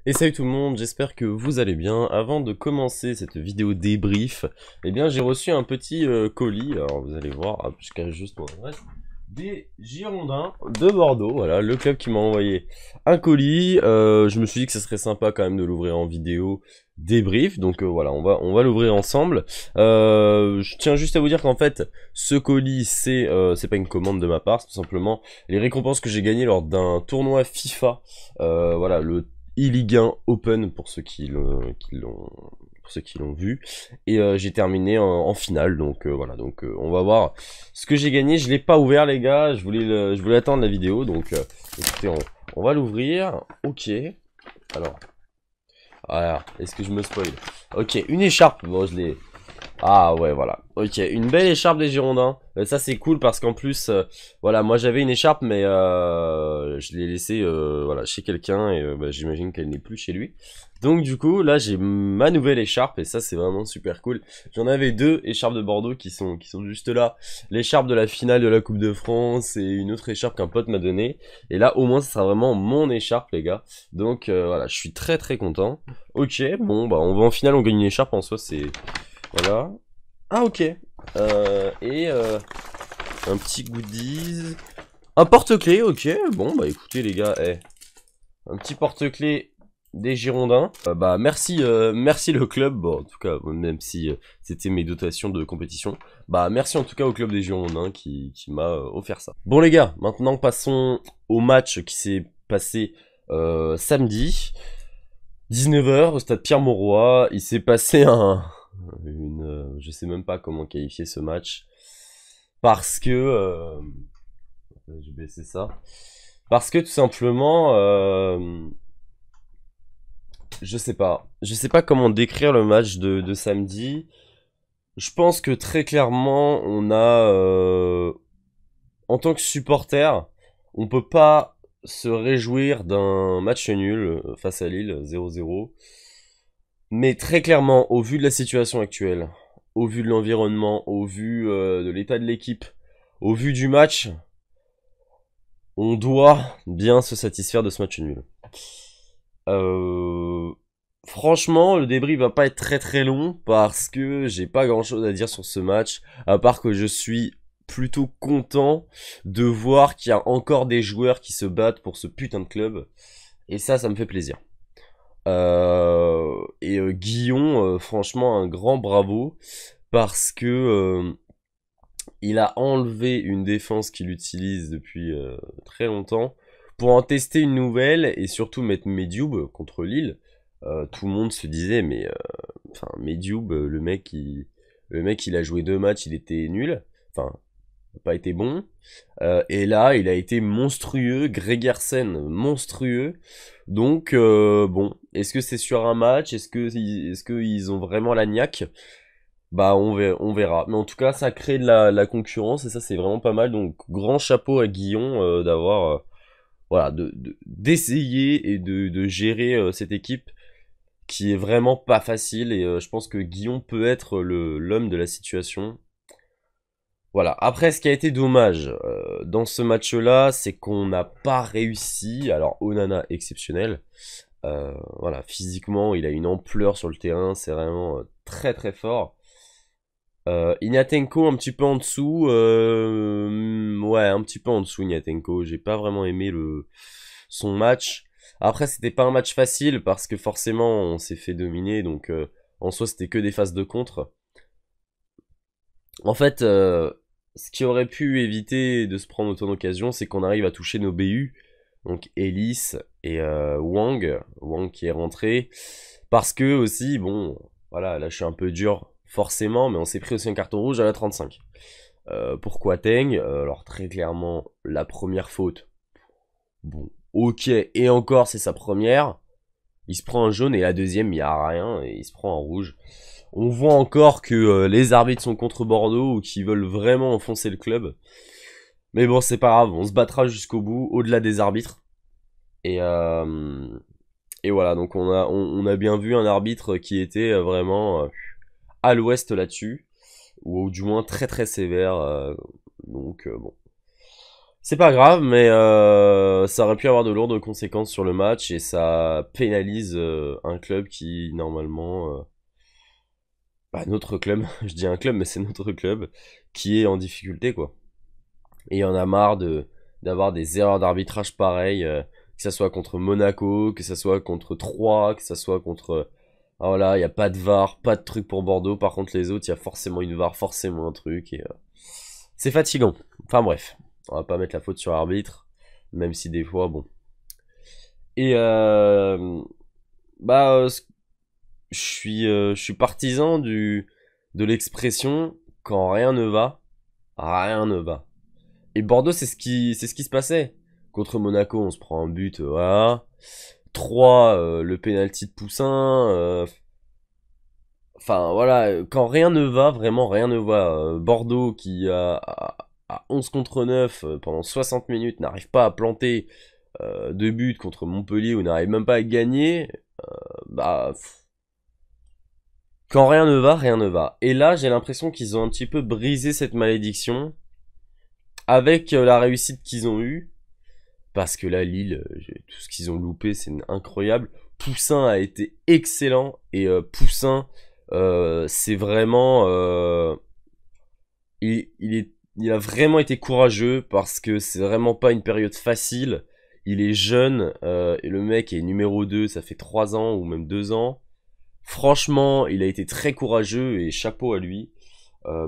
Et salut tout le monde, j'espère que vous allez bien. Avant de commencer cette vidéo débrief, eh bien j'ai reçu un petit colis, alors vous allez voir, hop, je cache juste mon adresse, des Girondins de Bordeaux, voilà, le club qui m'a envoyé un colis. Je me suis dit que ce serait sympa quand même de l'ouvrir en vidéo débrief, donc voilà, on va l'ouvrir ensemble. Je tiens juste à vous dire qu'en fait, ce colis, c'est pas une commande de ma part, c'est tout simplement les récompenses que j'ai gagnées lors d'un tournoi FIFA, voilà, le e-Ligue 1 Open pour ceux pour ceux qui l'ont vu, et j'ai terminé en finale, donc voilà, donc on va voir ce que j'ai gagné. Je l'ai pas ouvert les gars, je voulais attendre la vidéo, donc écoutez, on va l'ouvrir. Ok, alors voilà, est-ce que je me spoil? Ok, une écharpe, bon je l'ai. Ah ouais, voilà. Ok, une belle écharpe des Girondins. Ça c'est cool parce qu'en plus, voilà, moi j'avais une écharpe mais je l'ai laissée voilà, chez quelqu'un et bah, j'imagine qu'elle n'est plus chez lui. Donc du coup, là j'ai ma nouvelle écharpe et ça c'est vraiment super cool. J'en avais deux écharpes de Bordeaux qui sont juste là. L'écharpe de la finale de la Coupe de France et une autre écharpe qu'un pote m'a donnée. Et là au moins ça sera vraiment mon écharpe les gars. Donc voilà, je suis très très content. Ok, bon bah on va en finale, on gagne une écharpe en soi, c'est... Voilà. Ah ok. Un petit goodies. Un porte-clés, ok. Bon bah écoutez les gars, un petit porte-clés des Girondins. Bah merci, merci le club. Bon en tout cas, même si c'était mes dotations de compétition. Bah merci en tout cas au club des Girondins qui m'a offert ça. Bon les gars, maintenant passons au match qui s'est passé samedi. 19h au stade Pierre-Mauroy. Il s'est passé je sais même pas comment qualifier ce match parce que je vais baisser ça parce que tout simplement je sais pas comment décrire le match de samedi. Je pense que très clairement on a en tant que supporter, on peut pas se réjouir d'un match nul face à Lille 0-0. Mais très clairement, au vu de la situation actuelle, au vu de l'environnement, au vu de l'état de l'équipe, au vu du match, on doit bien se satisfaire de ce match nul. Euh, Franchement, le débrief va pas être très très long parce que j'ai pas grand chose à dire sur ce match, à part que je suis plutôt content de voir qu'il y a encore des joueurs qui se battent pour ce putain de club. Et ça me fait plaisir. Guillon, franchement, un grand bravo parce que il a enlevé une défense qu'il utilise depuis très longtemps pour en tester une nouvelle et surtout mettre Medioub contre Lille. Tout le monde se disait mais enfin Medioub, le mec il a joué 2 matchs, il était nul, enfin pas été bon. Et là, il a été monstrueux, Gregersen monstrueux. Donc bon, est-ce que c'est sur un match? Est-ce que ils ont vraiment la niaque? Bah on verra. Mais en tout cas, ça crée de la concurrence et ça c'est vraiment pas mal. Donc grand chapeau à Guillon d'avoir voilà d'essayer et de gérer cette équipe qui est vraiment pas facile et je pense que Guillon peut être le l'homme de la situation. Voilà. Après, ce qui a été dommage dans ce match-là, c'est qu'on n'a pas réussi. Alors, Onana exceptionnel. Voilà, physiquement, il a une ampleur sur le terrain, c'est vraiment très très fort. Ignatenko un petit peu en dessous. Ouais, un petit peu en dessous Ignatenko. J'ai pas vraiment aimé son match. Après, c'était pas un match facile parce que forcément, on s'est fait dominer, donc en soi, c'était que des phases de contre. En fait, ce qui aurait pu éviter de se prendre autant d'occasions, c'est qu'on arrive à toucher nos BU, donc Ellis et Wang qui est rentré, parce que aussi, bon, voilà, là je suis un peu dur forcément, mais on s'est pris aussi un carton rouge à la 35. Pourquoi Teng? Alors très clairement, la première faute, bon, ok, et encore c'est sa première, il se prend un jaune et la deuxième il n'y a rien et il se prend un rouge. On voit encore que les arbitres sont contre Bordeaux ou qu'ils veulent vraiment enfoncer le club. Mais bon, c'est pas grave, on se battra jusqu'au bout, au-delà des arbitres. Et, euh, et voilà, donc on a bien vu un arbitre qui était vraiment à l'ouest là-dessus, ou du moins très très sévère. Donc bon, C'est pas grave, mais ça aurait pu avoir de lourdes conséquences sur le match et ça pénalise un club qui, normalement, bah, notre club, je dis un club, mais c'est notre club, qui est en difficulté, quoi. Et il y en a marre d'avoir des erreurs d'arbitrage pareilles, que ça soit contre Monaco, que ça soit contre Troyes, que ça soit contre... Ah, voilà, il n'y a pas de VAR, pas de truc pour Bordeaux. Par contre, les autres, il y a forcément une VAR, forcément un truc. Et c'est fatigant. Enfin bref, on va pas mettre la faute sur l'arbitre, même si des fois, bon. Et bah, je suis partisan de l'expression quand rien ne va, rien ne va. Et Bordeaux, c'est ce qui se passait. Contre Monaco, on se prend un but, voilà. 3, le penalty de Poussin. Enfin, voilà, quand rien ne va, vraiment rien ne va. Bordeaux qui à 11 contre 9 pendant 60 minutes n'arrive pas à planter 2 buts contre Montpellier ou n'arrive même pas à gagner. Bah, quand rien ne va, rien ne va. Et là, j'ai l'impression qu'ils ont un petit peu brisé cette malédiction avec la réussite qu'ils ont eue. Parce que là, Lille, tout ce qu'ils ont loupé, c'est incroyable. Poussin a été excellent. Et Poussin, c'est vraiment... il a vraiment été courageux parce que c'est vraiment pas une période facile. Il est jeune et le mec est numéro 2, ça fait 3 ans ou même 2 ans. Franchement, il a été très courageux et chapeau à lui.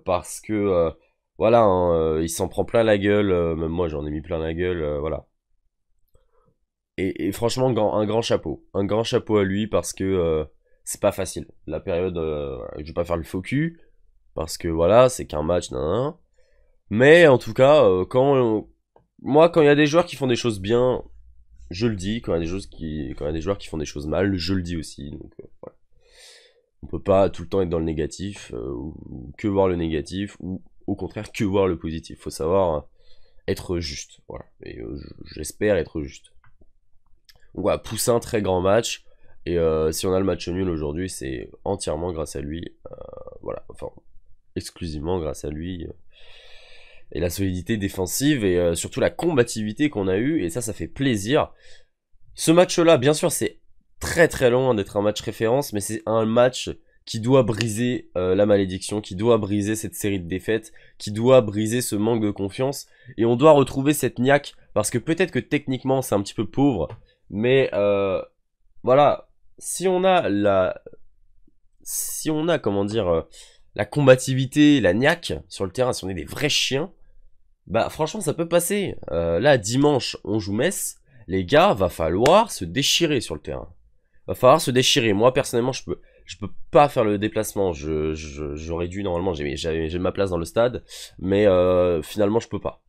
Parce que, voilà, hein, il s'en prend plein la gueule. Même moi, j'en ai mis plein la gueule. Voilà. Et franchement, un grand chapeau. Un grand chapeau à lui parce que c'est pas facile. La période, je vais pas faire le faux cul. Parce que voilà, c'est qu'un match, nan, nan. Mais en tout cas, moi, quand il y a des joueurs qui font des choses bien, je le dis. Quand il y a des joueurs qui font des choses mal, je le dis aussi. Donc, voilà. On peut pas tout le temps être dans le négatif, ou que voir le négatif, ou au contraire que voir le positif. Faut savoir être juste. Voilà. Et j'espère être juste. Donc voilà, Poussin, très grand match. Et si on a le match nul aujourd'hui, c'est entièrement grâce à lui. Voilà, enfin, exclusivement grâce à lui. Et la solidité défensive et surtout la combativité qu'on a eue. Et ça fait plaisir. Ce match-là, bien sûr, c'est très très loin d'être un match référence, mais c'est un match qui doit briser la malédiction, qui doit briser cette série de défaites, qui doit briser ce manque de confiance. Et on doit retrouver cette niaque, parce que peut-être que techniquement c'est un petit peu pauvre, mais voilà, si on a comment dire, la combativité, la niaque sur le terrain, si on est des vrais chiens, bah franchement ça peut passer. Là dimanche on joue Metz, les gars, va falloir se déchirer sur le terrain. Va falloir se déchirer. Moi personnellement je peux pas faire le déplacement. J'aurais dû normalement, j'ai ma place dans le stade, mais finalement je peux pas.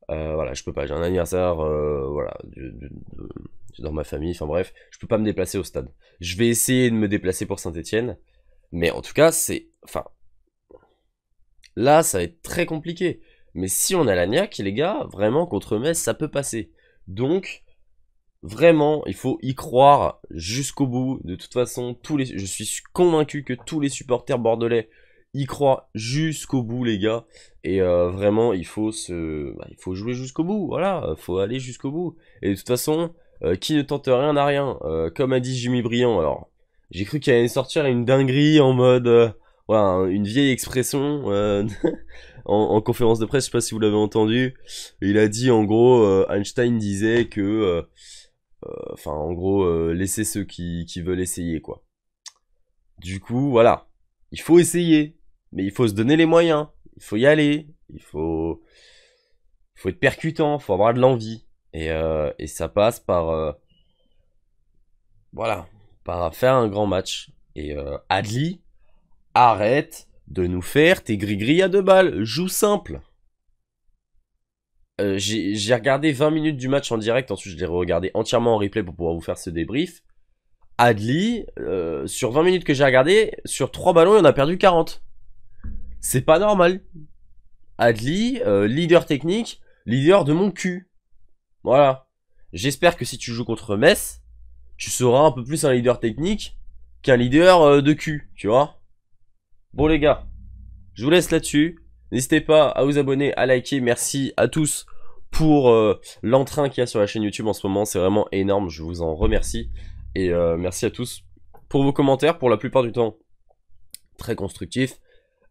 Voilà, je peux pas. J'ai un anniversaire, voilà, dans ma famille. Enfin bref, je peux pas me déplacer au stade. Je vais essayer de me déplacer pour Saint-Etienne, mais en tout cas enfin, là ça va être très compliqué. Mais si on a la niaque, les gars, vraiment contre Metz, ça peut passer. Donc vraiment, il faut y croire jusqu'au bout. De toute façon, je suis convaincu que tous les supporters bordelais y croient jusqu'au bout, les gars. Et vraiment, il faut jouer jusqu'au bout. Voilà, faut aller jusqu'au bout. Et de toute façon, qui ne tente rien n'a rien. Comme a dit Jimmy Briand. Alors, j'ai cru qu'il allait sortir une dinguerie en mode, voilà, une vieille expression en conférence de presse. Je sais pas si vous l'avez entendu. Il a dit en gros, Einstein disait que enfin, en gros, laissez ceux qui veulent essayer, quoi. Du coup, voilà. Il faut essayer. Mais il faut se donner les moyens. Il faut y aller. Il faut être percutant. Il faut avoir de l'envie. Et ça passe par, voilà, par faire un grand match. Et Adli, arrête de nous faire tes gris-gris à 2 balles. Joue simple. J'ai regardé 20 minutes du match en direct, ensuite je l'ai regardé entièrement en replay pour pouvoir vous faire ce débrief. Adli, sur 20 minutes que j'ai regardé, sur 3 ballons, il en a perdu 40. C'est pas normal. Adli, leader technique, leader de mon cul. Voilà. J'espère que si tu joues contre Metz, tu seras un peu plus un leader technique qu'un leader de cul, tu vois. Bon les gars, je vous laisse là-dessus. N'hésitez pas à vous abonner, à liker. Merci à tous pour l'entrain qu'il y a sur la chaîne YouTube en ce moment. C'est vraiment énorme, je vous en remercie. Et merci à tous pour vos commentaires, pour la plupart du temps très constructifs.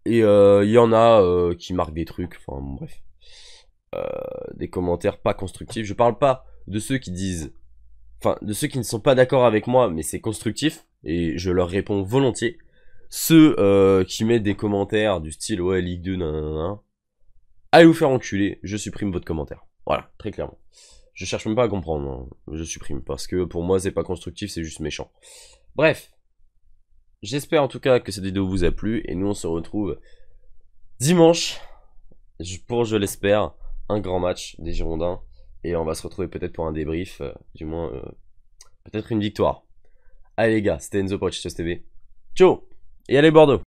Et il y en a qui marquent des trucs, enfin bon, bref. Des commentaires pas constructifs. Je parle pas de ceux qui disent... Enfin, de ceux qui ne sont pas d'accord avec moi, mais c'est constructif. Et je leur réponds volontiers. Ceux qui mettent des commentaires du style « Ouais, Ligue 2, nanana », allez vous faire enculer, je supprime votre commentaire. Voilà, très clairement. Je cherche même pas à comprendre, hein. Je supprime, parce que pour moi c'est pas constructif, c'est juste méchant. Bref, j'espère en tout cas que cette vidéo vous a plu, et nous on se retrouve dimanche, pour je l'espère, un grand match des Girondins, et on va se retrouver peut-être pour un débrief, du moins, peut-être une victoire. Allez les gars, c'était Enzo pour Cheetos TV. Ciao, et allez Bordeaux!